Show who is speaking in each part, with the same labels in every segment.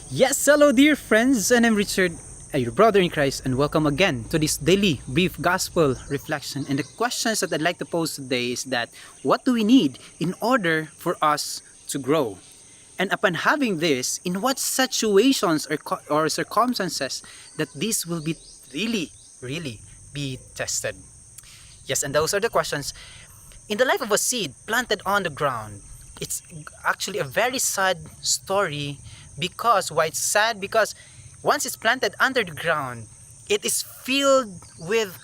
Speaker 1: Yes, hello dear friends, and I'm Richard, your brother in Christ, and welcome again to this daily brief gospel reflection. And the questions that I'd like to pose today is that what do we need in order for us to grow? And upon having this, in what situations or circumstances that this will be really be tested? Yes, and those are the questions. In the life of a seed planted on the ground, it's actually a very sad story. Because why it's sad? Because once it's planted under the ground, it is filled with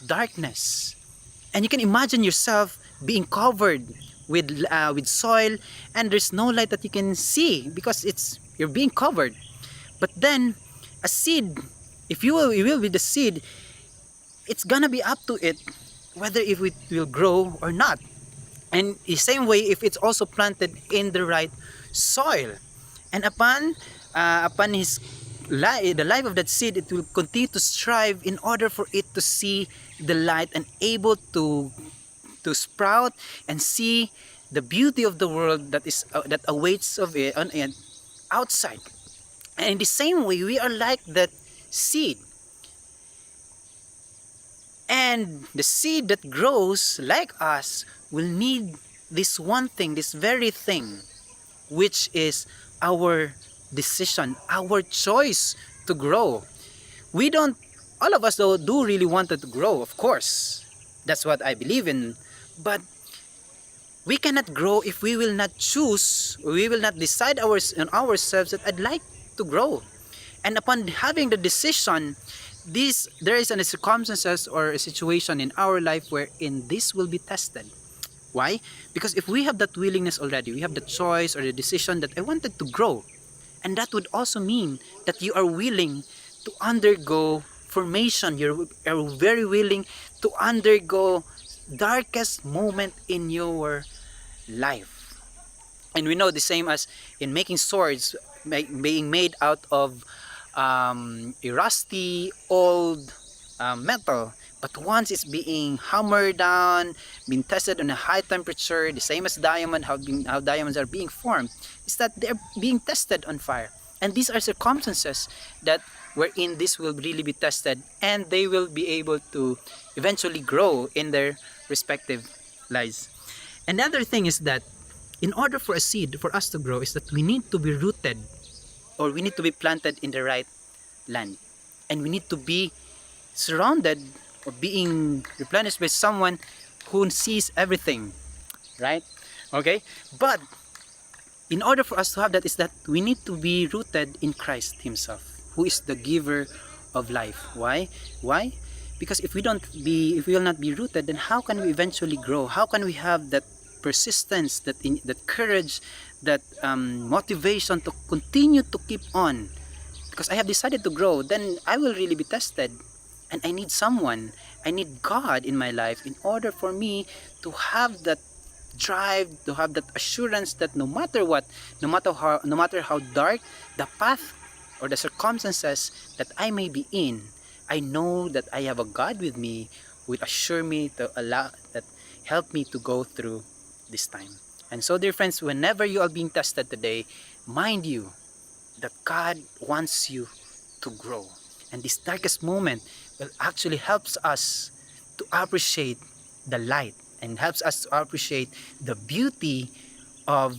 Speaker 1: darkness, and you can imagine yourself being covered with soil, and there's no light that you can see because you're being covered. But then a seed, if you will be the seed, it's gonna be up to it whether if it will grow or not. And the same way, if it's also planted in the right soil, and upon the life of that seed, it will continue to strive in order for it to see the light and able to sprout and see the beauty of the world that awaits of it on it outside. And in the same way, we are like that seed. And the seed that grows like us will need this one thing, this very thing, which is our decision, our choice to grow. We don't, all of us though, do really want to grow, of course. That's what I believe in. But we cannot grow if we will not choose, or we will not decide on ourselves that I'd like to grow. And upon having the decision, there is a circumstances or a situation in our life wherein this will be tested. Why? Because if we have that willingness already, we have the choice or the decision that I wanted to grow, and that would also mean that you are willing to undergo formation. You're very willing to undergo darkest moment in your life. And we know the same as in making swords, being made out of a rusty old metal, but once it's being hammered down, being tested on a high temperature, the same as diamond, how diamonds are being formed, is that they're being tested on fire. And these are circumstances that wherein this will really be tested, and they will be able to eventually grow in their respective lives. Another thing is that in order for a seed, for us to grow, is that we need to be rooted, or we need to be planted in the right land, and we need to be surrounded or being replenished by someone who sees everything, right? Okay, but in order for us to have that, is that we need to be rooted in Christ himself, who is the giver of life. Why? Because if we will not be rooted, then how can we eventually grow? How can we have that persistence, that courage, that motivation to continue to keep on? Because I have decided to grow, then I will really be tested, and I need someone, I need God in my life in order for me to have that drive, to have that assurance that no matter what, no matter how dark the path or the circumstances that I may be in, I know that I have a God with me who will assure me to help me to go through this time. And so, dear friends, whenever you are being tested today, mind you that God wants you to grow. And this darkest moment will actually helps us to appreciate the light, and helps us to appreciate the beauty of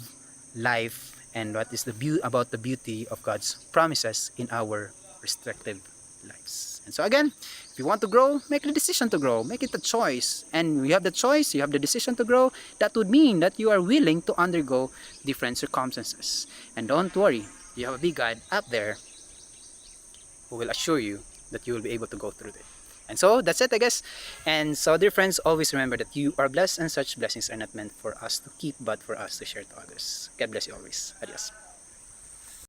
Speaker 1: life, and what is about the beauty of God's promises in our respective lives. And so again, if you want to grow, make the decision to grow, make it a choice. And you have the choice, you have the decision to grow. That would mean that you are willing to undergo different circumstances. And don't worry, you have a big God up there who will assure you that you will be able to go through it. And so that's it, I guess. And so, dear friends, always remember that you are blessed, and such blessings are not meant for us to keep, but for us to share to others. God bless you always. Adios.